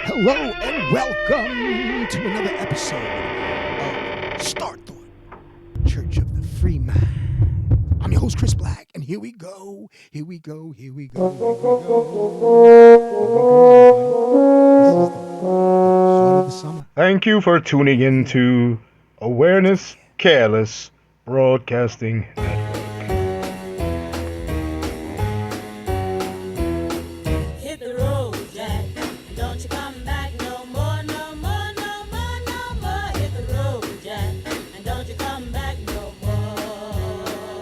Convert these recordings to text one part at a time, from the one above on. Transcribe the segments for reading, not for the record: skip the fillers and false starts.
Hello and welcome to another episode of Start Thought, Church of the Free Mind. I'm your host, Chris Black, and here we go. Here we go. Here we go. Here we go. This is the heart of the summer. Thank you for tuning in to Awareness Careless Broadcasting Network. Hit the road, Jack. Don't you come back no more, no more, no more, no more. Hit the road, Jack. And don't you come back no more.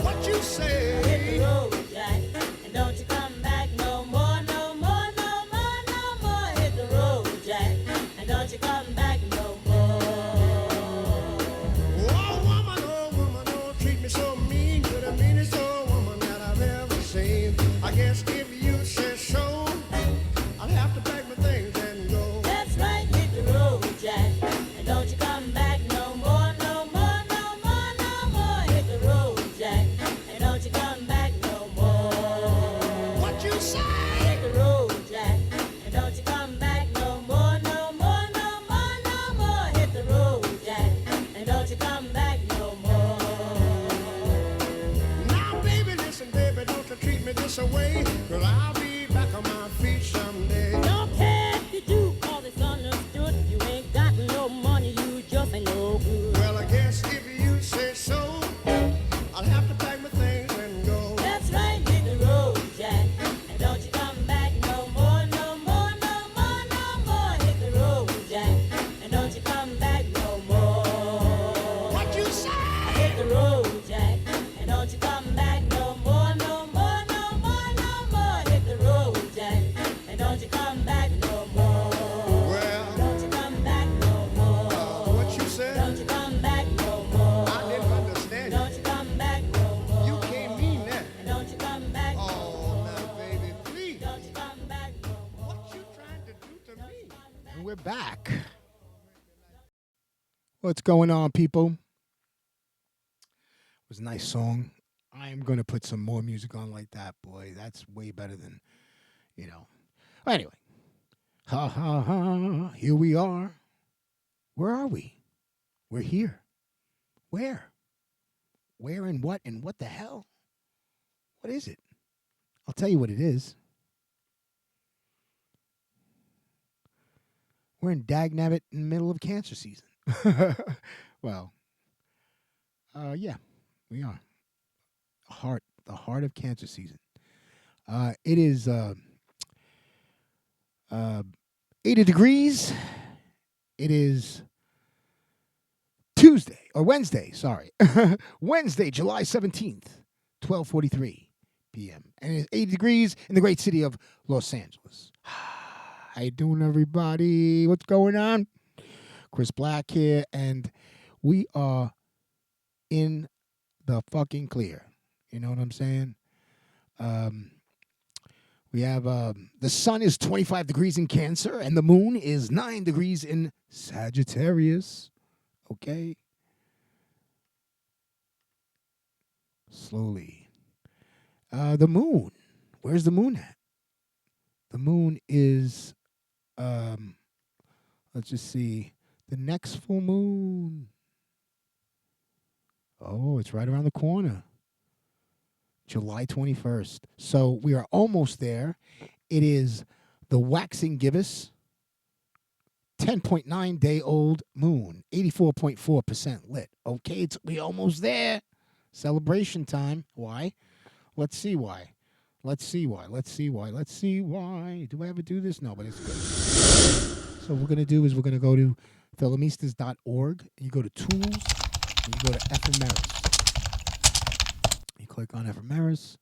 What you say? Hit the road, Jack. And don't you come back no more, no more, no more, no more. Hit the road, Jack. And don't you come back no more. Oh woman, don't treat me so mean. You're the meanest old woman that I've ever seen. I guess if you say so, I'll have to pack my things and go. That's right, hit the road, Jack. And don't you come back no more, no more, no more, no more. Hit the road, Jack. And don't you come back no more. What you say? Hit the road, Jack. And don't you come back no more, no more, no more, no more. Hit the road, Jack. And don't you come back no more. Now baby, listen, baby, don't you treat me this away. Cause I'll be back on my feet someday. Don't care if you do, cause it's understood. You ain't got no money, you just ain't no good. Well, I guess if you say so, I'll have to pack my things and go. That's right, hit the road, Jack. And don't you come back no more, no more, no more, no more. Hit the road, Jack. And don't you come back no more. What you say? Hit the road, Jack. And don't you come back no more, no more, no more, no more. Hit the road, Jack. And don't you come back no more. Well, Don't you come back no more. what you said? Don't you come back no more. I didn't understand Don't you. you come back no more. You can't mean that. And don't you come back no Oh, more. now baby, please. Don't you come back no more. What you trying to do to me? And we're back. What's going on, people? It was a nice song. I am going to put some more music on like that, boy. That's way better than, Anyway. Ha, ha, ha. Here we are. Where are we? We're here. Where? Where and what the hell? What is it? I'll tell you what it is. We're in Dagnabbit in the middle of cancer season. Well, yeah, we are. The heart of cancer season. It is 80 degrees. It is Tuesday or Wednesday, sorry. Wednesday, July 17th, 12:43 p.m. And it is 80 degrees in the great city of Los Angeles. How you doing, everybody? What's going on? Chris Black here, and we are in the fucking clear. You know what I'm saying? We have the sun is 25 degrees in Cancer, and the moon is 9 degrees in Sagittarius. Okay? Slowly. The moon. Where's the moon at? The moon is, let's just see, the next full moon. Oh, it's right around the corner. July 21st. So we are almost there. It is the waxing gibbous, 10.9 day old moon, 84.4% lit. Okay, we almost there. Celebration time. Why? Let's see why. Let's see why. Do I ever do this? No, but it's good. So what we're going to do is we're going to go to philomistas.org. You go to tools, and you go to ephemeris. You click on ephemeris,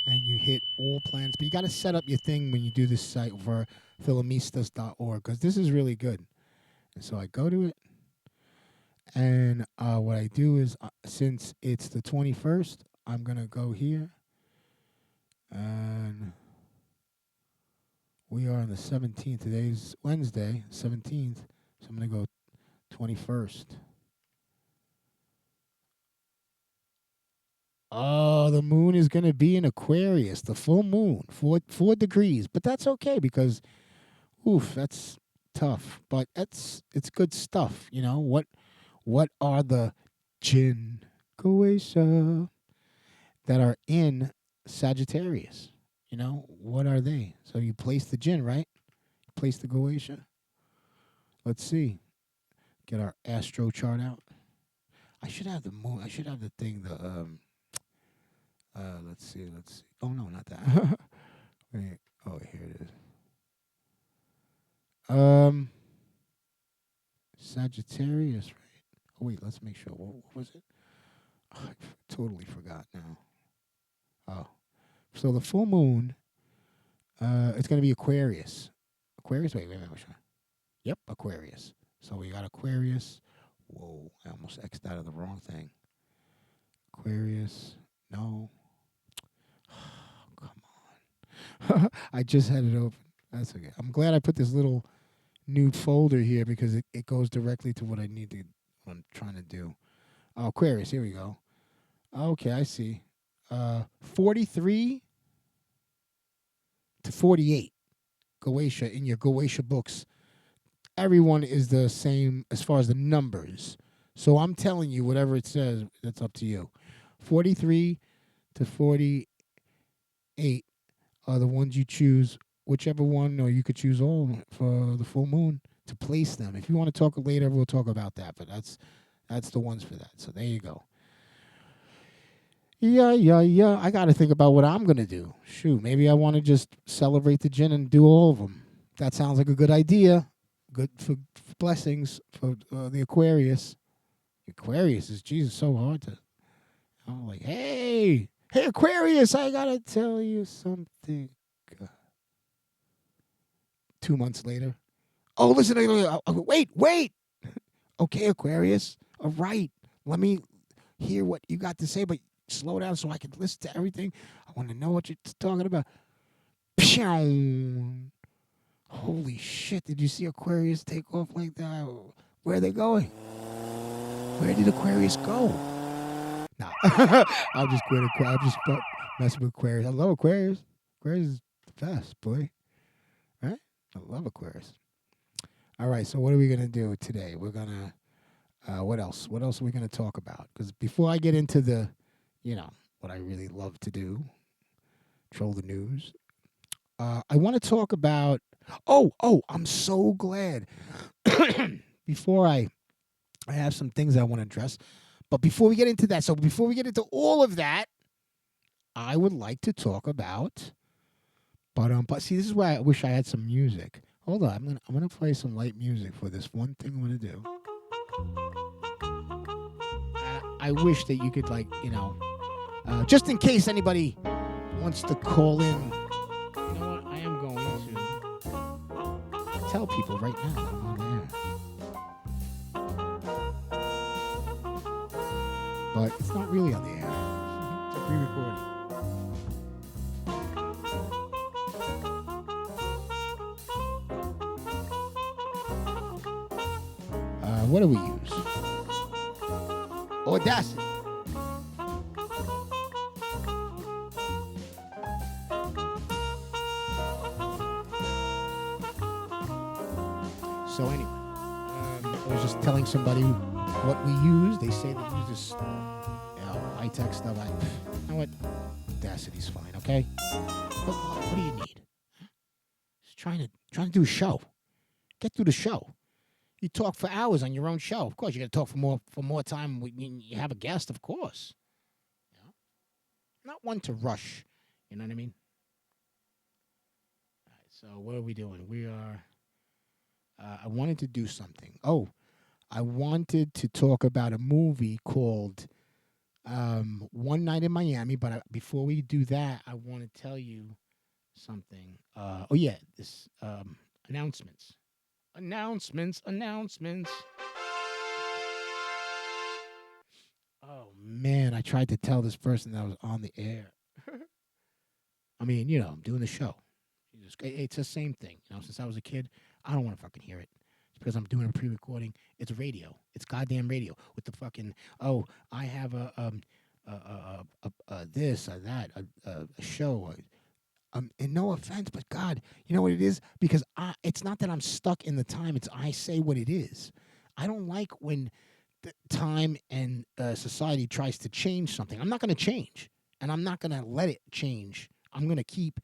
and you hit all plans. But you got to set up your thing when you do this site for philomistas.org, because this is really good. And so I go to it, and what I do is, since it's the 21st, I'm going to go here, and we are on the 17th. Today's Wednesday, 17th, so I'm going to go 21st. Oh, the moon is going to be in Aquarius, the full moon, 4 degrees. But that's okay because, that's tough, but it's good stuff. You know what are the jinn Goetia that are in Sagittarius? You know, what are they? So you place the jinn, right? Place the Goetia. Let's see. Get our astro chart out. I should have the moon. I should have the thing. Let's see. Oh no, not that. Wait. Oh, here it is. Sagittarius, right? Oh wait, let's make sure. What was it? Oh, I totally forgot now. Oh, so the full moon. It's gonna be Aquarius. Aquarius. Wait. Yep, Aquarius. So we got Aquarius. Whoa, I almost X'd out of the wrong thing. Aquarius. No. Come on. I just had it open. That's okay. I'm glad I put this little new folder here because it goes directly to what what I'm trying to do. Oh, Aquarius, here we go. Okay, I see. 43 to 48. Goetia in your Goetia books. Everyone is the same as far as the numbers. So I'm telling you, whatever it says, that's up to you. 43 to 48 are the ones you choose, whichever one, or you could choose all for the full moon to place them. If you want to talk later, we'll talk about that, but that's the ones for that. So there you go. Yeah. I got to think about what I'm going to do. Shoot, maybe I want to just celebrate the gin and do all of them. That sounds like a good idea. Good for blessings for the Aquarius. Aquarius is, Jesus, so hard to. I'm like, hey, Aquarius, I got to tell you something. 2 months later. Oh, listen, wait. Okay, Aquarius. All right. Let me hear what you got to say, but slow down so I can listen to everything. I want to know what you're talking about. Pshow. Holy shit, did you see Aquarius take off like that? Where are they going? Where did Aquarius go? Nah, I'm just kidding. I'm just messing with Aquarius. I love Aquarius. Aquarius is the best, boy. Right? I love Aquarius. All right, so what are we going to do today? We're going to, what else? What else are we going to talk about? Because before I get into the, what I really love to do, troll the news, I want to talk about, I'm so glad. Before I have some things I want to address, but before we get into that, so before we get into all of that, I would like to talk about, but see, this is why I wish I had some music. Hold on, I'm gonna play some light music for this one thing I'm gonna do. I wish that you could just in case anybody wants to call in. You know what? I am going to tell people right now that I'm on the air. But it's not really on the air. It's a pre-recording. What do we use? Audacity. So anyway, I was just telling somebody what we use. They say they use this high-tech stuff. You know what? Audacity's fine, okay? What do you need? Just trying to do a show. Get through the show. You talk for hours on your own show. Of course, you got to talk for more time when you have a guest, of course. Not one to rush. You know what I mean? All right, so what are we doing? We are... I wanted to do something. I wanted to talk about a movie called One Night in Miami. But before we do that, I want to tell you something. This announcements. Announcements. Oh, man, I tried to tell this person that I was on the air. I mean, I'm doing the show. It's the same thing. Since I was a kid, I don't want to fucking hear it. It's because I'm doing a pre-recording. It's radio. It's goddamn radio with the fucking, I have a this or that, a show. And no offense, but God, you know what it is? Because it's not that I'm stuck in the time. It's I say what it is. I don't like when the time and society tries to change something. I'm not going to change, and I'm not going to let it change. I'm going to keep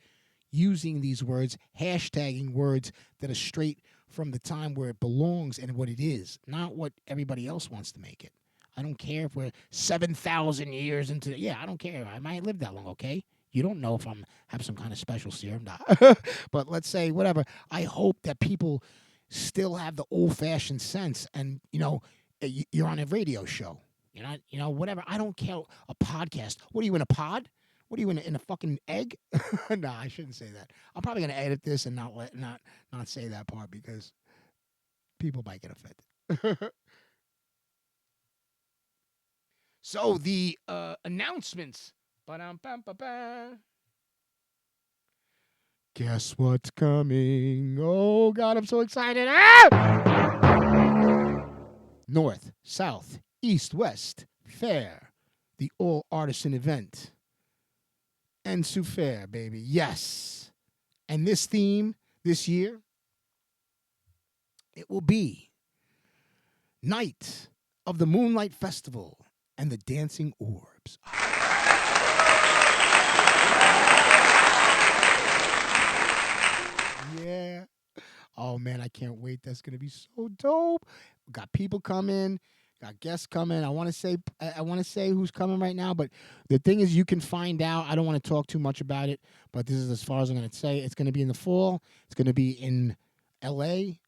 using these words, hashtagging words that are straight from the time where it belongs and what it is, not what everybody else wants to make it. I don't care if we're 7,000 years into. Yeah, I don't care. I might live that long. Okay. You don't know if I'm have some kind of special serum, but let's say whatever. I hope that people still have the old-fashioned sense, and you're on a radio show. Whatever. I don't care. A podcast. What are you in a pod? What are you in a fucking egg? No, I shouldn't say that. I'm probably gonna edit this and not say that part because people might get offended. So the announcements. Ba-dum-bum-ba-ba. Guess what's coming? Oh God, I'm so excited! Ah! North, South, East, West Fair, the all artisan event. NSEW Fair, baby. Yes. And this theme this year, it will be Night of the Moonlight Festival and the Dancing Orbs. Yeah. Oh man, I can't wait. That's gonna be so dope. We got people coming, got guests coming. I want to say who's coming right now, but the thing is, you can find out. I don't want to talk too much about it, but this is as far as I'm gonna say. It's gonna be in the fall. It's gonna be in L.A.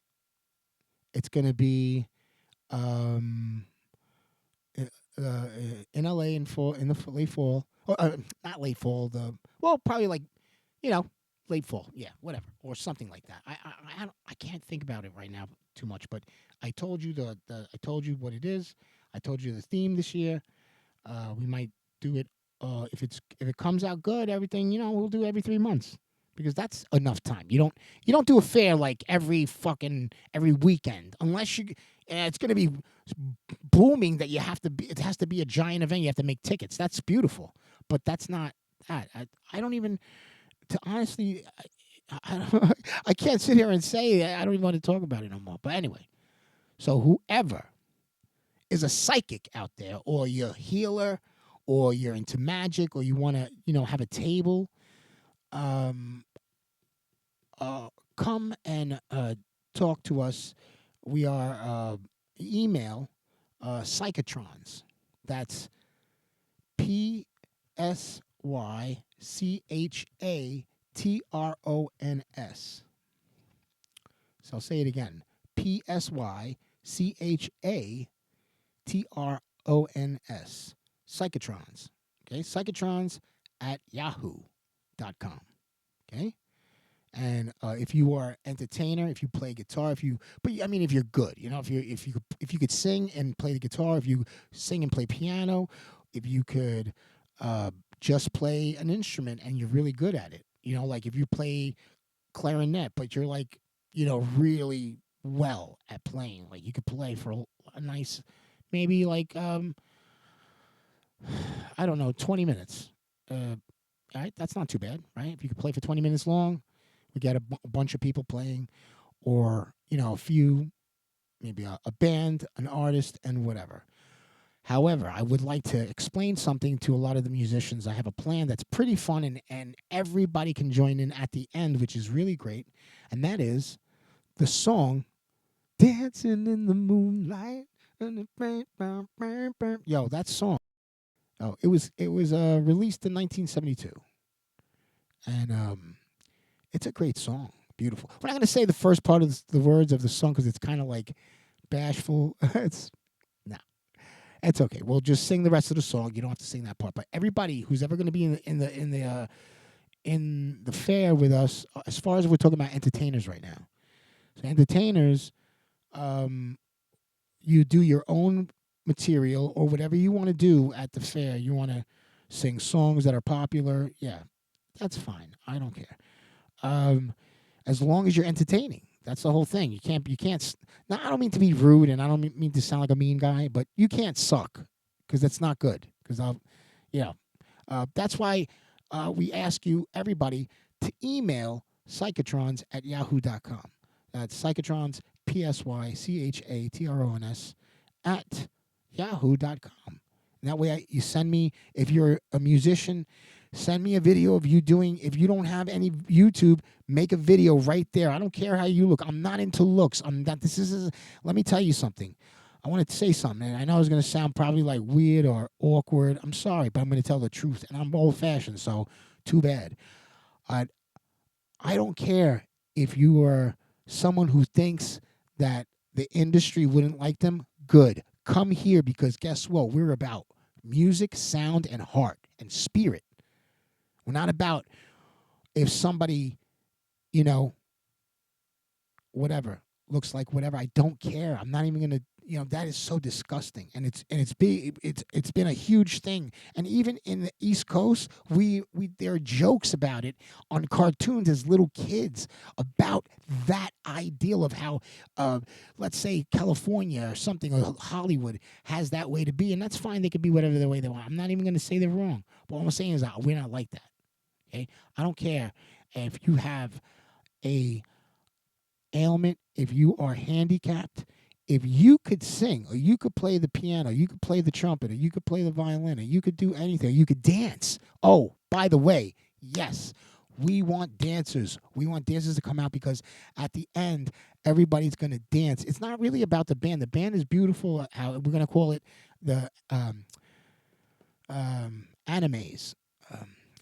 It's gonna be in LA in the late fall. Not late fall. Probably like late fall. Yeah, whatever, or something like that. I can't think about it right now too much. But I told you I told you what it is. I told you the theme this year. We might do it if it comes out good. Everything we'll do every 3 months. Because that's enough time. You don't do a fair like every weekend unless it's going to be booming that it has to be a giant event. You have to make tickets. That's beautiful, but that's not that. I don't even honestly. I can't sit here and say I don't even want to talk about it no more. But anyway, so whoever is a psychic out there, or you're a healer, or you're into magic, or you want to have a table. Come and talk to us. We are email psychotrons. That's PSYCHATRONS. So I'll say it again. PSYCHATRONS. Psychotrons. Okay, psychotrons at yahoo.com. Okay. And if you are an entertainer, if you play guitar, if you're good, if you could sing and play the guitar, if you sing and play piano, if you could just play an instrument and you're really good at it, like if you play clarinet, but you're like, really well at playing, like you could play for a nice, maybe like I don't know, 20 minutes. All right, that's not too bad, right? If you could play for 20 minutes long. We get a bunch of people playing, or a few, maybe a band, an artist, and whatever. However, I would like to explain something to a lot of the musicians. I have a plan that's pretty fun, and everybody can join in at the end, which is really great. And that is the song "Dancing in the Moonlight." Yo, that song. Oh, it was released in 1972, and it's a great song. Beautiful. We're not going to say the first part of the words of the song because it's kind of like bashful. It's okay. We'll just sing the rest of the song. You don't have to sing that part. But everybody who's ever going to be in the fair with us, as far as we're talking about entertainers right now. So entertainers, you do your own material or whatever you want to do at the fair. You want to sing songs that are popular. Yeah, that's fine. I don't care. As long as you're entertaining, that's the whole thing. You can't. Now, I don't mean to be rude, and I don't mean to sound like a mean guy, but you can't suck because that's not good. Because that's why we ask you, everybody, to email psychotrons@yahoo.com. That's psychotrons, psychatrons, at yahoo.com. And that way you send me, if you're a musician, send me a video of you doing, if you don't have any YouTube, make a video right there. I don't care how you look. I'm not into looks. Let me tell you something. I want to say something, and I know it's going to sound probably like weird or awkward. I'm sorry, but I'm going to tell the truth, and I'm old-fashioned, so too bad. I don't care if you are someone who thinks that the industry wouldn't like them. Good. Come here, because guess what? We're about music, sound, and heart and spirit. We're not about if somebody, whatever, looks like whatever. I don't care. I'm not even going to, that is so disgusting. And it's been a huge thing. And even in the East Coast, there are jokes about it on cartoons as little kids about that ideal of how, let's say California or something, or Hollywood has that way to be. And that's fine. They can be whatever the way they want. I'm not even going to say they're wrong. But what I'm saying is that we're not like that. Okay? I don't care if you have a ailment, if you are handicapped. If you could sing, or you could play the piano, you could play the trumpet, or you could play the violin, or you could do anything, or you could dance. Oh, by the way, yes, we want dancers. We want dancers to come out, because at the end, everybody's going to dance. It's not really about the band. The band is beautiful. How we're going to call it the animes.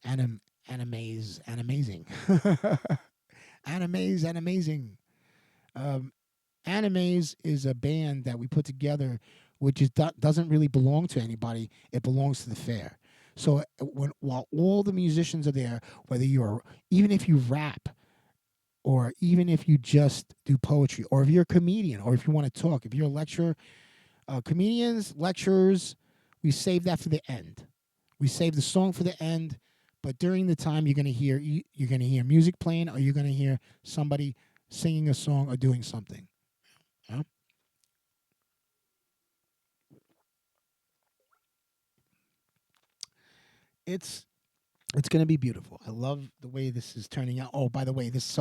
Animazing. Animazing. Animes is a band that we put together, which doesn't really belong to anybody. It belongs to the fair. So while all the musicians are there, whether even if you rap, or even if you just do poetry, or if you're a comedian, or if you want to talk, if you're a lecturer, comedians, lecturers, we save that for the end. We save the song for the end, but during the time you're going to hear music playing, or you're going to hear somebody singing a song or doing something. Huh? It's going to be beautiful. I love the way this is turning out. Oh, by the way, this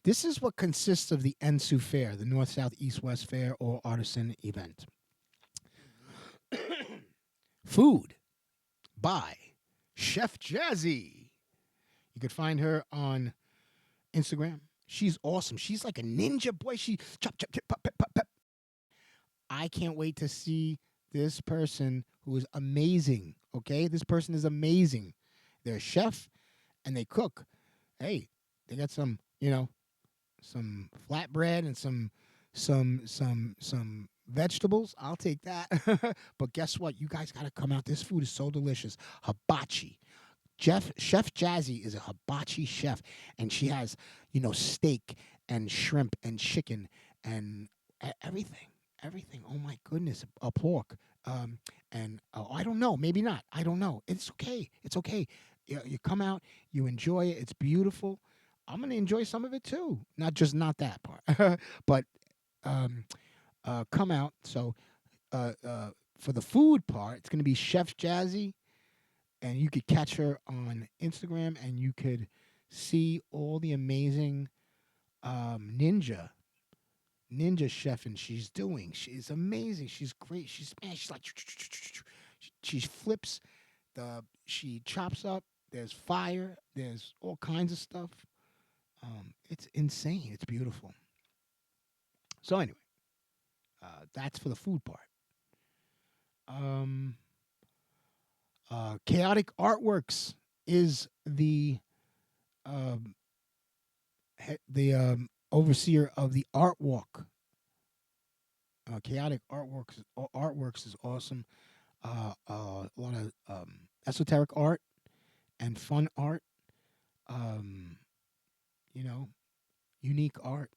is what consists of the NSEW Fair, the North, South, East, West Fair, or artisan event. Food by Chef Jazzy. You could find her on Instagram. She's awesome. She's like a ninja boy. She chop, chop, chop, pop, pop, pop, pop. I can't wait to see this person who is amazing. Okay, this person is amazing. They're a chef and they cook. Hey, they got some flatbread and some vegetables. I'll take that. But guess what? You guys got to come out. This food is so delicious. Hibachi. Chef Jazzy is a hibachi chef, and she has, steak and shrimp and chicken and everything. Oh my goodness, a pork. I don't know, maybe not. I don't know. It's okay. You come out, you enjoy it. It's beautiful. I'm gonna enjoy some of it too. Not that part, but come out. So for the food part, it's gonna be Chef Jazzy. And you could catch her on Instagram, and you could see all the amazing ninja chefing she's doing. She's amazing. She's great. She's like, she flips she chops up. There's fire. There's all kinds of stuff. It's insane. It's beautiful. So anyway, that's for the food part. Chaotic Artworks is the overseer of the art walk. Chaotic Artworks is awesome. A lot of esoteric art and fun art. Unique art,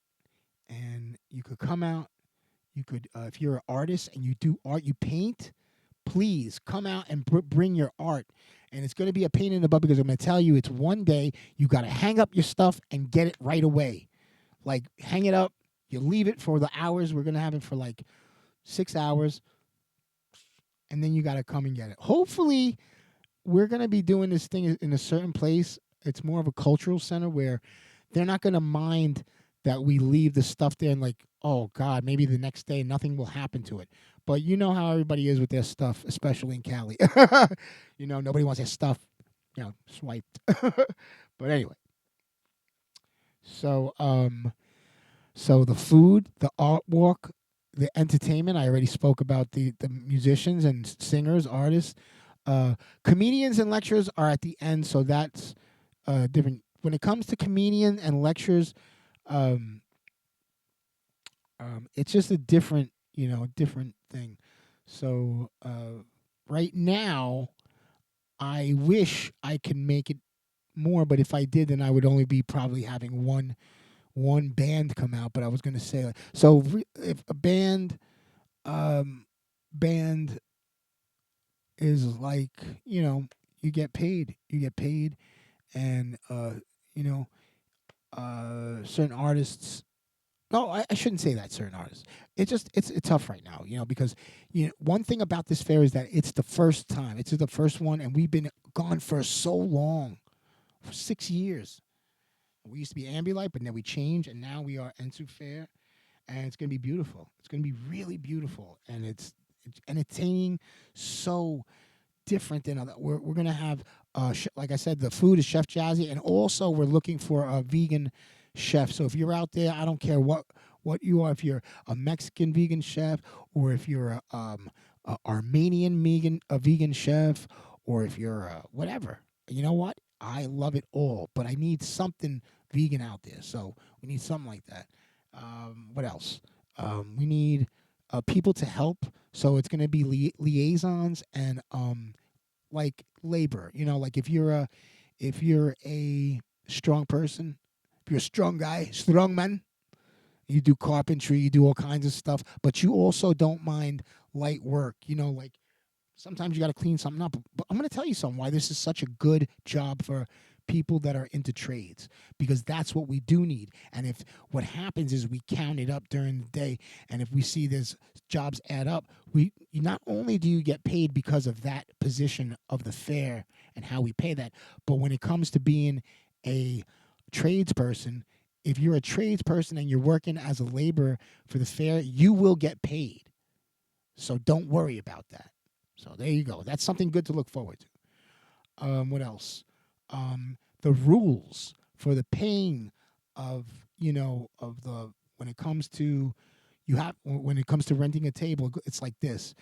and you could come out. You could, if you're an artist and you do art, you paint. Please come out and bring your art. And it's going to be a pain in the butt, because I'm going to tell you, it's one day you got to hang up your stuff and get it right away. Like, hang it up. You leave it for the hours. We're going to have it for like 6 hours. And then you got to come and get it. Hopefully, we're going to be doing this thing in a certain place. it's more of a cultural center where they're not going to mind that we leave the stuff there and like, oh God, maybe the next day nothing will happen to it. But you know how everybody is with their stuff, especially in Cali. Nobody wants their stuff, swiped. But anyway, so so the food, the artwork, the entertainment. I already spoke about the musicians and singers, artists. Comedians and lecturers are at the end, so that's different. When it comes to comedian and lectures, um, it's just a different, different thing. So right now, I wish I could make it more, but if I did, then I would only be probably having one band come out. But I was going to say, so if a band is like, you get paid, and you know, certain artists. No, I shouldn't say that certain artists. It's tough right now, because one thing about this fair is that it's the first time. It's the first one, and we've been gone for so long, for 6 years. We used to be Ambulite, but then we changed, and now we are NSEW Fair, and it's gonna be beautiful. It's gonna be really beautiful, and it's entertaining. So different than other. We're gonna have, like I said, the food is Chef Jazzy, and also we're looking for a vegan chef. So if you're out there, I don't care what you are. If you're a Mexican vegan chef, or if you're a Armenian vegan chef, or if you're whatever, you know what? I love it all, but I need something vegan out there. So we need something like that. What else? We need people to help. So it's going to be liaisons and like labor. Like if you're a strong person, if you're a strong guy, strong man, you do carpentry, you do all kinds of stuff, but you also don't mind light work. Like sometimes you got to clean something up. But I'm going to tell you something why this is such a good job for people that are into trades, because that's what we do need. And if what happens is we count it up during the day, and if we see there's jobs add up, not only do you get paid because of that position of the fair and how we pay that, but when it comes to being a tradesperson, if you're a tradesperson and you're working as a laborer for the fair, you will get paid. So don't worry about that. So there you go. That's something good to look forward to. What else? The rules for the paying of the when it comes to renting a table, it's like this.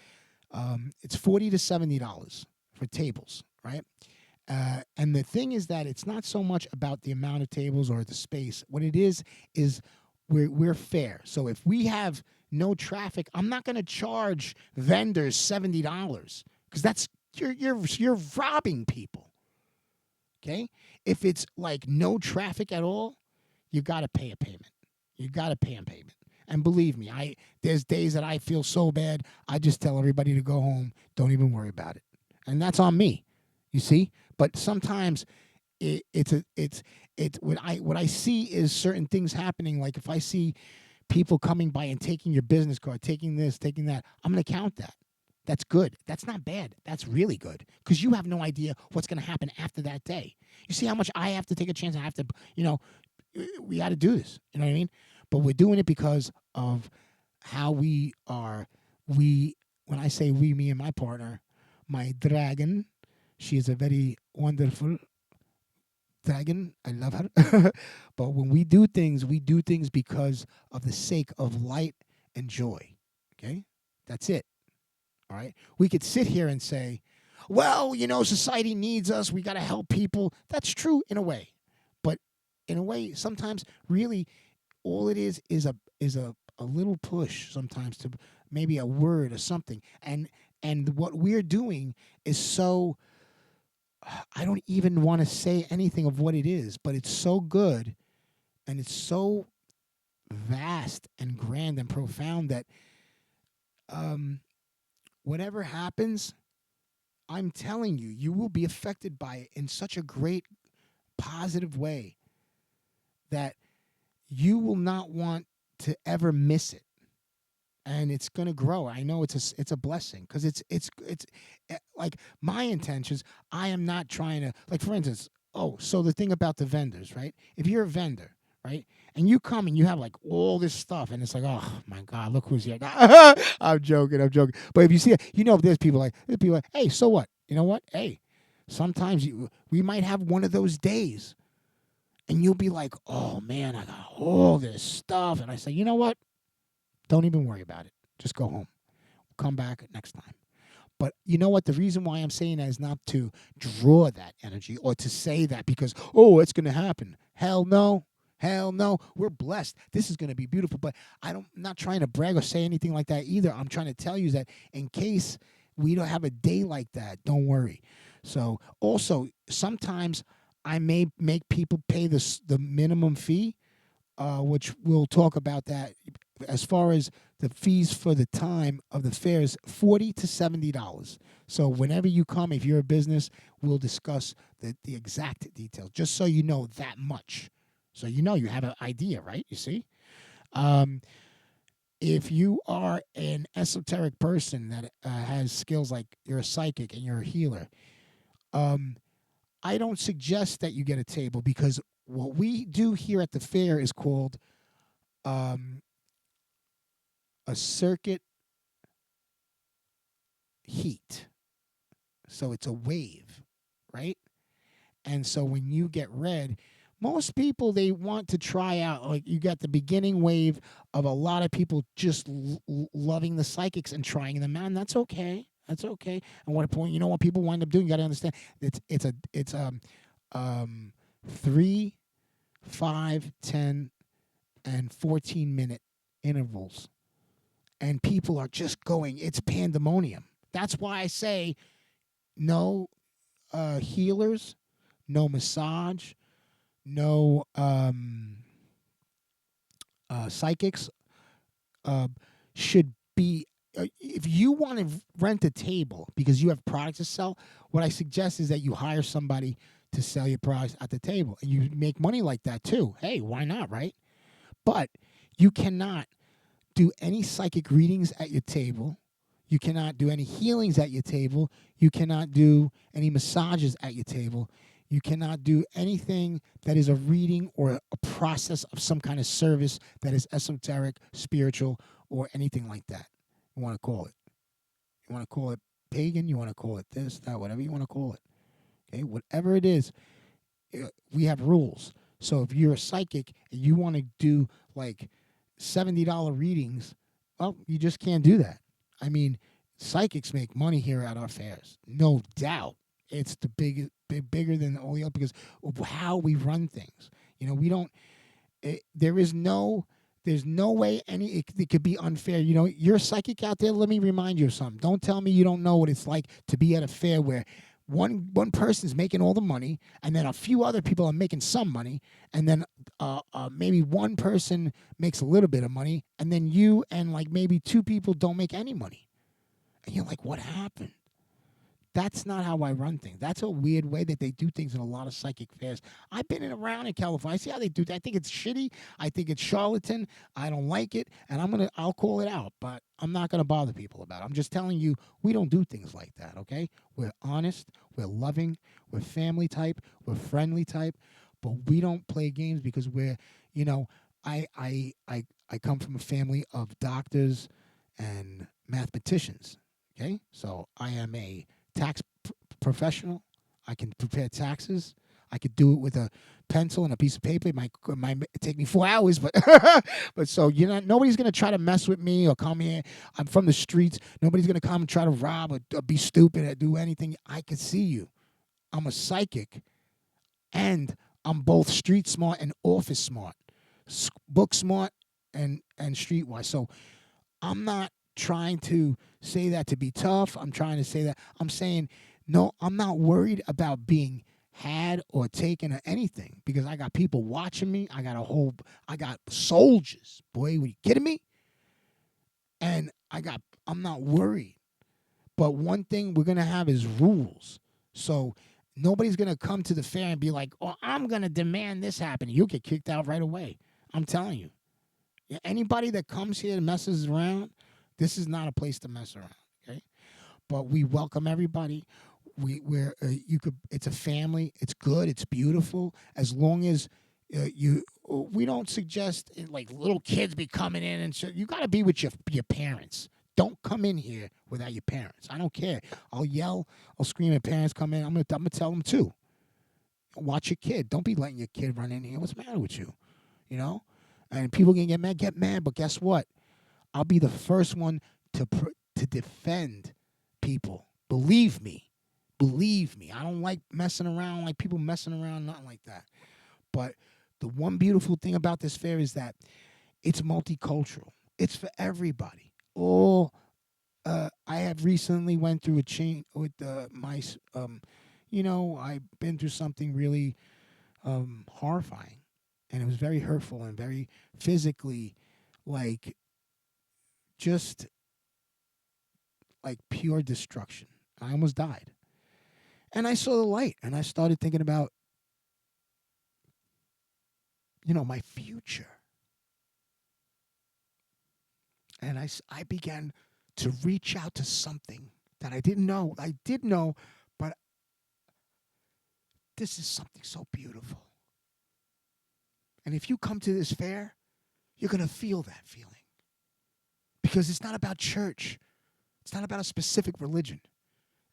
It's $40 to $70 for tables, right? And the thing is that it's not so much about the amount of tables or the space. What it is we're fair. So if we have no traffic, I'm not going to charge vendors $70 because that's you're robbing people. Okay? If it's like no traffic at all, you got to pay a payment. You got to pay a payment. And believe me, there's days that I feel so bad, I just tell everybody to go home. Don't even worry about it. And that's on me. You see? But sometimes what I see is certain things happening. Like if I see people coming by and taking your business card, taking this, taking that, I'm going to count that. That's good. That's not bad. That's really good because you have no idea what's going to happen after that day. You see how much I have to take a chance. I have to, we got to do this. You know what I mean? But we're doing it because of how we are. When I say we, me and my partner, my dragon, she is a very wonderful dragon. I love her. But when we do things because of the sake of light and joy. Okay? That's it. All right? We could sit here and say, well, society needs us. We got to help people. That's true in a way. But in a way, sometimes really all it is a little push sometimes to maybe a word or something. And what we're doing is so, I don't even want to say anything of what it is, but it's so good and it's so vast and grand and profound that whatever happens, I'm telling you, you will be affected by it in such a great positive way that you will not want to ever miss it. And it's going to grow. I know it's a blessing because it's like my intentions. I am not trying to, like, for instance, so the thing about the vendors, right? If you're a vendor, right, and you come and you have like all this stuff, and it's like, oh my God, look who's here. I'm joking, I'm joking. But if you see it, there's people like, hey, so what? You know what? Hey, sometimes we might have one of those days, and you'll be like, oh man, I got all this stuff, and I say, you know what? Don't even worry about it. Just go home. Come back next time. But you know what? The reason why I'm saying that is not to draw that energy or to say that because, oh, it's going to happen. Hell no. Hell no. We're blessed. This is going to be beautiful. But I'm not trying to brag or say anything like that either. I'm trying to tell you that in case we don't have a day like that, don't worry. So also, sometimes I may make people pay the minimum fee, which we'll talk about that. As far as the fees for the time of the fair is $40 to $70. So whenever you come, if you're a business, we'll discuss the exact details, just so you know that much. So you have an idea, right? You see? If you are an esoteric person that has skills like you're a psychic and you're a healer, I don't suggest that you get a table because what we do here at the fair is called a circuit heat. So it's a wave, right? And so when you get read, most people, they want to try out, like you got the beginning wave of a lot of people just loving the psychics and trying them out, and that's okay. That's okay. And what point, what people wind up doing, you got to understand, it's 3, 5, 10, and 14-minute intervals. And people are just going, it's pandemonium. That's why I say no healers, no massage, no psychics should be. If you want to rent a table because you have products to sell, what I suggest is that you hire somebody to sell your products at the table. And you make money like that too. Hey, why not, right? But you cannot do any psychic readings at your table. You cannot do any healings at your table. You cannot do any massages at your table. You cannot do anything that is a reading or a process of some kind of service that is esoteric, spiritual, or anything like that. You want to call it. You want to call it pagan. You want to call it this, that, whatever you want to call it. Okay, whatever it is, we have rules. So if you're a psychic and you want to do like $70 readings, well, you just can't do that. I mean, psychics make money here at our fairs, no doubt. It's the bigger than all the other because of how we run things. We don't. There's no way it could be unfair. You're a psychic out there. Let me remind you of something. Don't tell me you don't know what it's like to be at a fair where one person's making all the money, and then a few other people are making some money, and then maybe one person makes a little bit of money, and then you and like maybe 2 people don't make any money. And you're like, what happened? That's not how I run things. That's a weird way that they do things in a lot of psychic fairs. I've been around in California. I see how they do that. I think it's shitty. I think it's charlatan. I don't like it, and I'll call it out. But I'm not gonna bother people about it. I'm just telling you, we don't do things like that. Okay? We're honest. We're loving. We're family type. We're friendly type. But we don't play games because we're, I come from a family of doctors and mathematicians. Okay, so I am a tax professional. I can prepare taxes. I could do it with a pencil and a piece of paper. It might take me 4 hours, but but so nobody's gonna try to mess with me or come here. I'm from the streets. Nobody's gonna come and try to rob or be stupid or do anything. I can see you. I'm a psychic, and I'm both street smart and office smart, book smart and streetwise. So I'm not trying to say that to be tough. I'm trying to say that I'm saying, no, I'm not worried about being had or taken or anything because I got people watching me. I got soldiers. Boy, are you kidding me? And I'm not worried. But one thing we're going to have is rules. So nobody's going to come to the fair and be like, oh, I'm going to demand this happen. You'll get kicked out right away. I'm telling you. Anybody that comes here and messes around, this is not a place to mess around, okay? But we welcome everybody. we're you could. It's a family. It's good. It's beautiful. As long as we don't suggest like little kids be coming in and so you got to be with your parents. Don't come in here without your parents. I don't care. I'll yell. I'll scream at parents come in. I'm gonna tell them too. Watch your kid. Don't be letting your kid run in here. What's the matter with you? You know? And people can get mad. Get mad. But guess what? I'll be the first one to defend people. Believe me. Believe me. I don't like messing around, like people messing around, nothing like that. But the one beautiful thing about this fair is that it's multicultural. It's for everybody. I have recently went through a change with I've been through something really horrifying, and it was very hurtful and very physically, like, just like pure destruction. I almost died. And I saw the light, and I started thinking about, my future. And I began to reach out to something that I didn't know. I did know, but this is something so beautiful. And if you come to this fair, you're going to feel that feeling. Because it's not about church. It's not about a specific religion.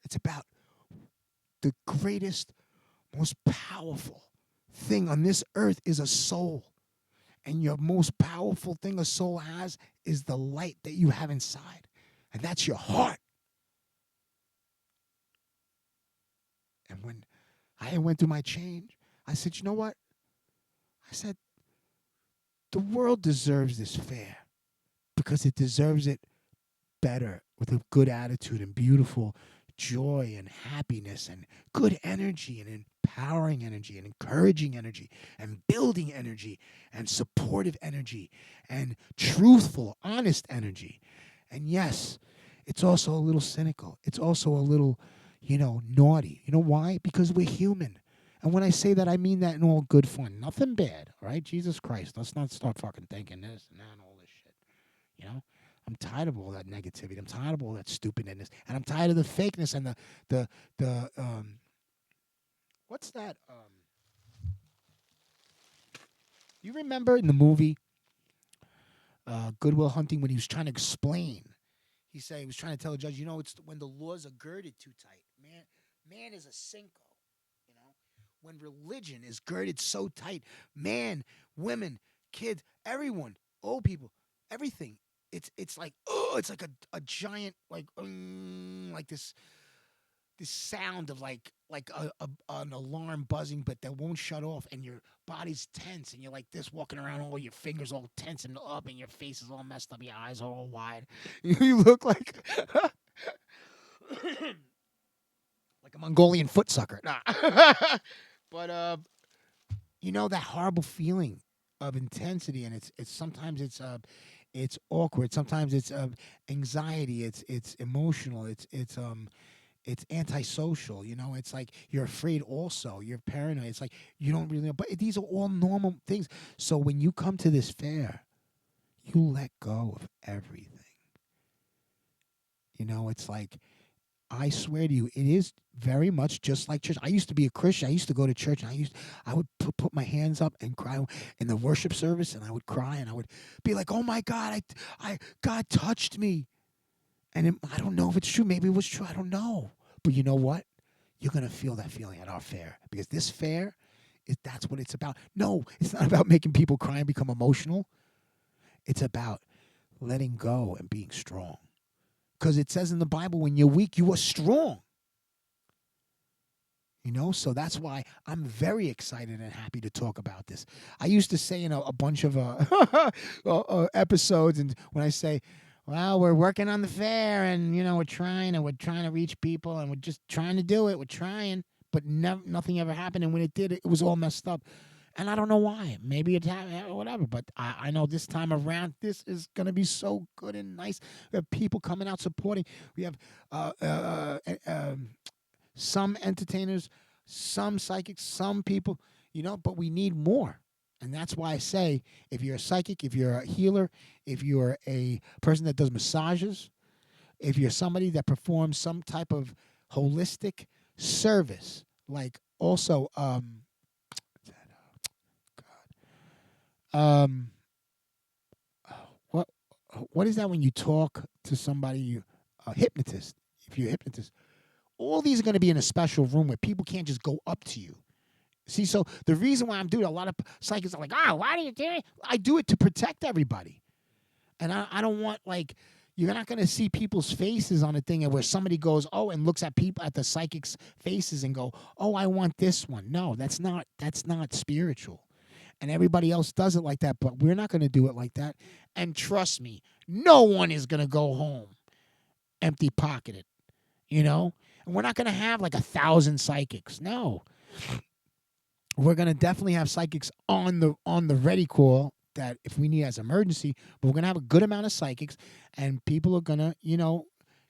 It's about the greatest, most powerful thing on this earth is a soul. And your most powerful thing a soul has is the light that you have inside. And that's your heart. And when I went through my change, I said, you know what? I said, the world deserves this fair because it deserves it better with a good attitude and beautiful joy and happiness and good energy and empowering energy and encouraging energy and building energy and supportive energy and truthful, honest energy. And yes, it's also a little cynical. It's also a little, naughty. You know why? Because we're human. And when I say that, I mean that in all good fun. Nothing bad, all right? Jesus Christ, let's not start fucking thinking this and that and all this shit, I'm tired of all that negativity. I'm tired of all that stupidness. And I'm tired of the fakeness and the what's that? You remember in the movie Good Will Hunting when he was trying to explain? He was trying to tell the judge, it's when the laws are girded too tight. Man is a cinco, When religion is girded so tight, man, women, kids, everyone, old people, everything. It's like it's like a giant like this sound of like an alarm buzzing, but that won't shut off, and your body's tense, and you're like this walking around, all your fingers all tense and up, and your face is all messed up, your eyes are all wide. You look like like a Mongolian foot sucker. Nah. But that horrible feeling of intensity, and it's sometimes it's awkward. Sometimes it's anxiety. It's emotional. It's antisocial. It's like you're afraid. Also, you're paranoid. It's like you don't really know. But these are all normal things. So when you come to this fair, you let go of everything. It's like, I swear to you, it is very much just like church. I used to be a Christian. I used to go to church, and I would put my hands up and cry in the worship service, and I would cry, and I would be like, "Oh my God, God touched me." And I don't know if it's true. Maybe it was true. I don't know. But you know what? You're gonna feel that feeling at our fair, because this fair, that's what it's about. No, it's not about making people cry and become emotional. It's about letting go and being strong. Because it says in the Bible, when you're weak, you are strong. So that's why I'm very excited and happy to talk about this. I used to say in a bunch of episodes, and when I say, well, we're working on the fair, and, we're trying to reach people, and we're just trying to do it. We're trying, but nothing ever happened. And when it did, it was all messed up. And I don't know why. Maybe it's whatever. But I know this time around, this is going to be so good and nice. We have people coming out supporting. We have some entertainers, some psychics, some people, but we need more. And that's why I say, if you're a psychic, if you're a healer, if you're a person that does massages, if you're somebody that performs some type of holistic service. Like also, um, what what is that when you talk to somebody? A hypnotist. If you're a hypnotist, all these are going to be in a special room where people can't just go up to you. See, so the reason why I'm doing it, a lot of psychics are like, why do you do it? I do it to protect everybody. And I don't want, like, you're not going to see people's faces on a thing where somebody goes, and looks at people, at the psychics' faces and go, I want this one. No, that's not spiritual. And everybody else does it like that, but we're not going to do it like that. And trust me, no one is going to go home empty pocketed, you know? And we're not going to have like 1,000 psychics. No. We're going to definitely have psychics on the ready call that if we need as emergency, but we're going to have a good amount of psychics and people are going to,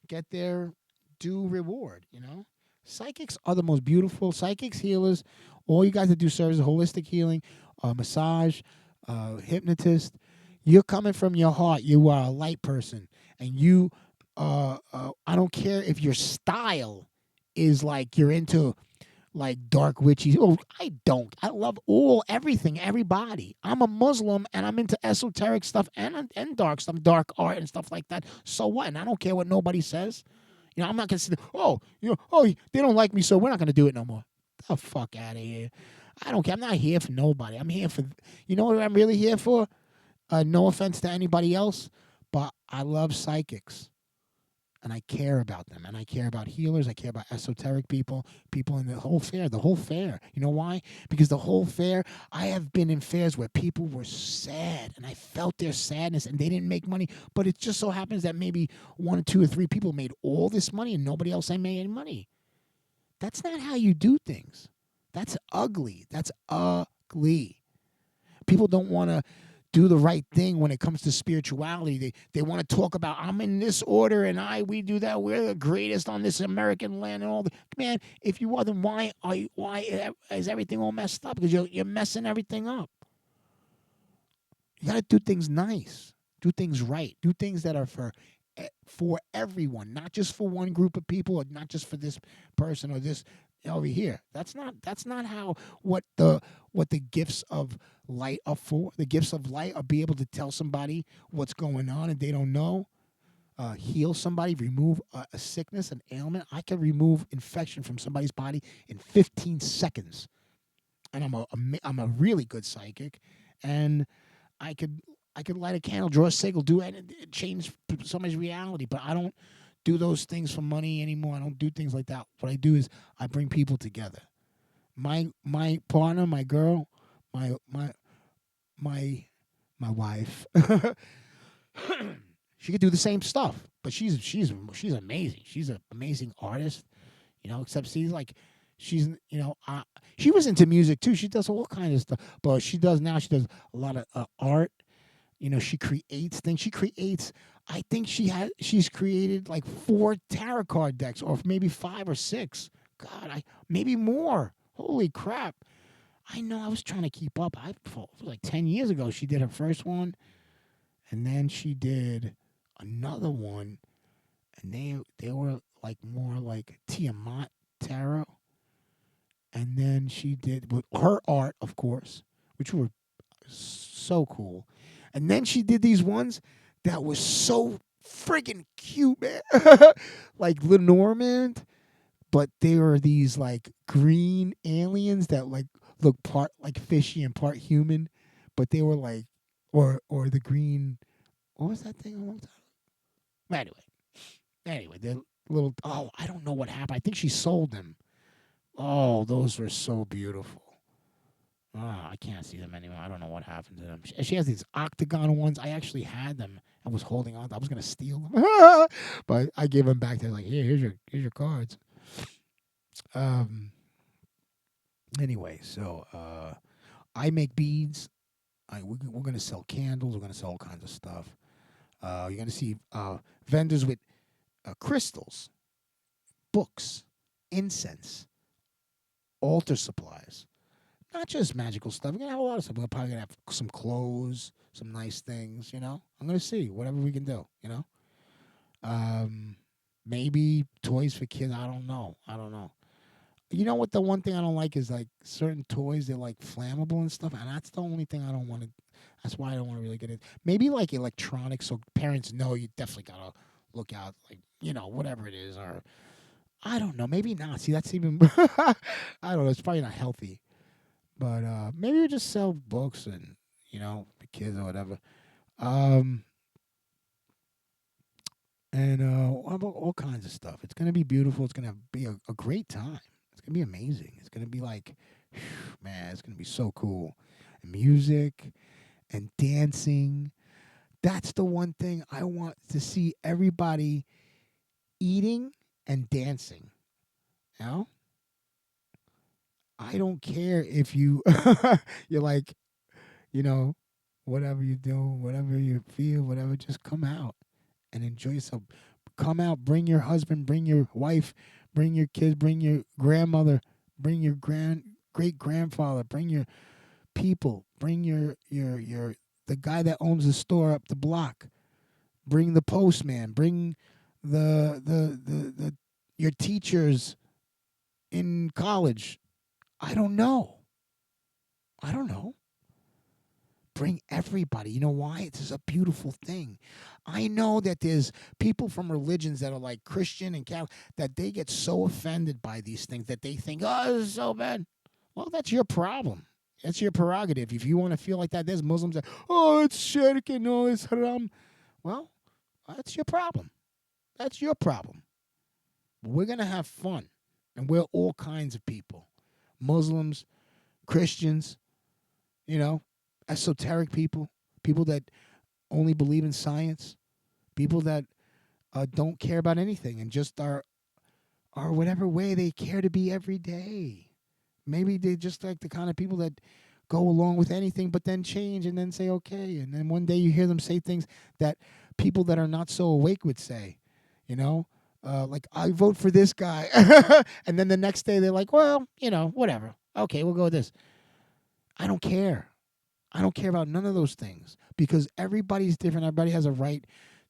get their due reward, Psychics are the most beautiful. Psychics, healers, all you guys that do service, holistic healing, massage, hypnotist, you're coming from your heart. You are a light person. And you, I don't care if your style is like you're into like dark witchy. I don't. I love everything, everybody. I'm a Muslim and I'm into esoteric stuff and dark stuff, dark art and stuff like that. So what? And I don't care what nobody says. I'm not gonna say, they don't like me, so we're not gonna do it no more. The fuck out of here. I don't care. I'm not here for nobody. I'm here for, what I'm really here for? No offense to anybody else, but I love psychics. And I care about them. And I care about healers. I care about esoteric people in the whole fair. The whole fair. You know why? Because the whole fair, I have been in fairs where people were sad. And I felt their sadness. And they didn't make money. But it just so happens that maybe 1 or 2 or 3 people made all this money and nobody else made any money. That's not how you do things. That's ugly. That's ugly. People don't want to do the right thing when it comes to spirituality. They want to talk about, I'm in this order and we do that. We're the greatest on this American land and all the man. If you are, then why is everything all messed up? Because you're messing everything up. You got to do things nice, do things right, do things that are for everyone, not just for one group of people, or not just for this person or this over here. That's not how what the gifts of light are for. The gifts of light are be able to tell somebody what's going on and they don't know. Heal somebody, remove a sickness, an ailment. I can remove infection from somebody's body in 15 seconds, and I'm a really good psychic, and I could light a candle, draw a signal, do it, and change somebody's reality. But I don't do those things for money anymore. I don't do things like that. What I do is I bring people together. My partner, my girl, my wife. She could do the same stuff, but she's amazing. She's an amazing artist, Except she's she was into music too. She does all kinds of stuff, but she does a lot of art. She creates things. She creates. I think she's created like 4 tarot card decks, or maybe 5 or 6. God, maybe more. Holy crap! I know. I was trying to keep up. Like 10 years ago, she did her first one, and then she did another one, and they were like more like Tiamat tarot, and then she did with her art, of course, which were so cool. And then she did these ones that was so friggin' cute, man. Like Lenormand, but they were these like green aliens that like look part like fishy and part human, but they were like, or the green. What was that thing? A long time. Anyway, they're little. Oh, I don't know what happened. I think she sold them. Oh, those were so beautiful. I can't see them anymore. I don't know what happened to them. She has these octagon ones. I actually had them. I was holding on. I was gonna steal them, but I gave them back. They're like, here's your cards. Anyway, so I make beads. We're gonna sell candles. We're gonna sell all kinds of stuff. You're gonna see vendors with crystals, books, incense, altar supplies. Not just magical stuff. We're going to have a lot of stuff. We're probably going to have some clothes, some nice things, I'm going to see whatever we can do, Maybe toys for kids. I don't know. You know what? The one thing I don't like is like certain toys. They're like flammable and stuff, and that's the only thing I don't want to. That's why I don't want to really get it. Maybe like electronics, so parents know you definitely gotta look out. Like whatever it is, or I don't know. Maybe not. See, that's even. I don't know. It's probably not healthy, but maybe we just sell books and the kids or whatever. Um, and all kinds of stuff. It's gonna be beautiful. It's gonna be a great time. It's gonna be amazing. It's gonna be like, man, it's gonna be so cool. And music and dancing. That's the one thing I want to see everybody eating and dancing. You know? I don't care if you're like, whatever you do, whatever you feel, whatever, just come out and enjoy yourself. Come out, bring your husband, bring your wife, bring your kids, bring your grandmother, bring your great grandfather, bring your people, bring your the guy that owns the store up the block, bring the postman, bring the your teachers in college. I don't know. Bring everybody. You know why? It's just a beautiful thing. I know that there's people from religions that are like Christian and Catholic that they get so offended by these things that they think, oh, this is so bad. Well, that's your problem. That's your prerogative. If you want to feel like that, there's Muslims that, oh, it's shirk and all this haram. Well, that's your problem. That's your problem. We're going to have fun. And we're all kinds of people. Muslims, Christians, esoteric people, people that only believe in science, people that don't care about anything and just are whatever way they care to be every day. Maybe they just like the kind of people that go along with anything but then change and then say okay. And then one day you hear them say things that people that are not so awake would say, like I vote for this guy. And then the next day they're like, well, whatever. Okay, we'll go with this. I don't care. I don't care about none of those things because everybody's different. Everybody has a right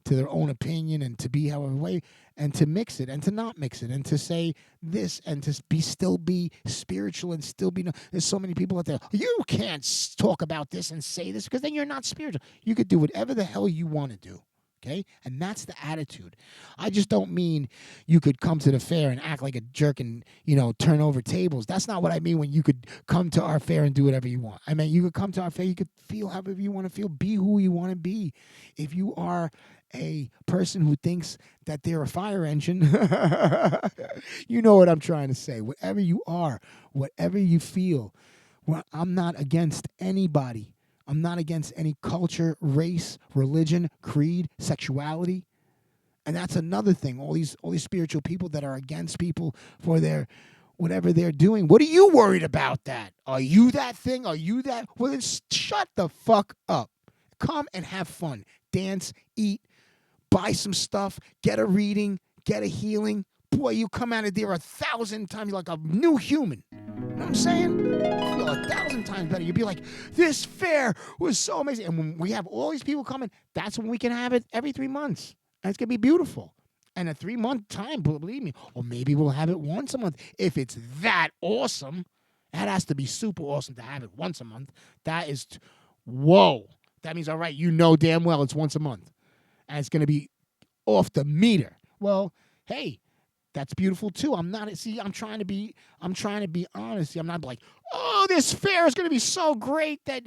to their own opinion and to be however way and to mix it and to not mix it and to say this and to still be spiritual and still be. There's so many people out there. You can't talk about this and say this because then you're not spiritual. You could do whatever the hell you want to do. Okay? And that's the attitude. I just don't mean you could come to the fair and act like a jerk and, turn over tables. That's not what I mean when you could come to our fair and do whatever you want. I mean, you could come to our fair, you could feel however you want to feel, be who you want to be. If you are a person who thinks that they're a fire engine, you know what I'm trying to say. Whatever you are, whatever you feel, well, I'm not against anybody. I'm not against any culture, race, religion, creed, sexuality. And that's another thing. All these spiritual people that are against people for their whatever they're doing. What are you worried about that? Are you that thing? Are you that? Well, then shut the fuck up. Come and have fun. Dance, eat, buy some stuff, get a reading, get a healing. Boy, you come out of there 1,000 times like a new human. You know what I'm saying? You feel 1,000 times better. You'd be like, this fair was so amazing. And when we have all these people coming, that's when we can have it every 3 months. And it's going to be beautiful. And a 3-month time, believe me. Or maybe we'll have it once a month. If it's that awesome, that has to be super awesome to have it once a month. That is, whoa. That means, all right, damn well it's once a month. And it's going to be off the meter. Well, hey, that's beautiful too. I'm trying to be honest. I'm not like, oh, this fair is going to be so great that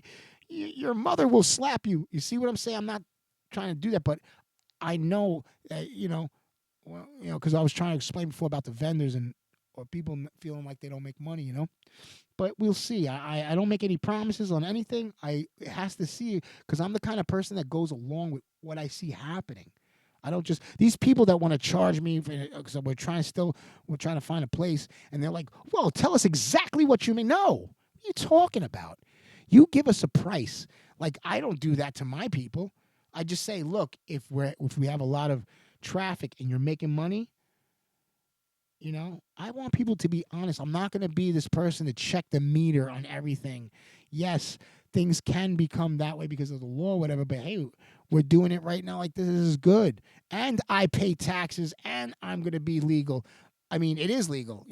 your mother will slap you. You see what I'm saying? I'm not trying to do that, but I know that, because I was trying to explain before about the vendors or people feeling like they don't make money, But we'll see. I don't make any promises on anything. It has to see because I'm the kind of person that goes along with what I see happening. I don't just these people that want to charge me because we're trying to find a place and they're like, well, tell us exactly what you mean. No, what are you talking about? You give us a price. Like I don't do that to my people. I just say, look, if we have a lot of traffic and you're making money, I want people to be honest. I'm not going to be this person to check the meter on everything. Yes, things can become that way because of the law or whatever, but hey, we're doing it right now like this is good. And I pay taxes and I'm going to be legal. I mean, it is legal,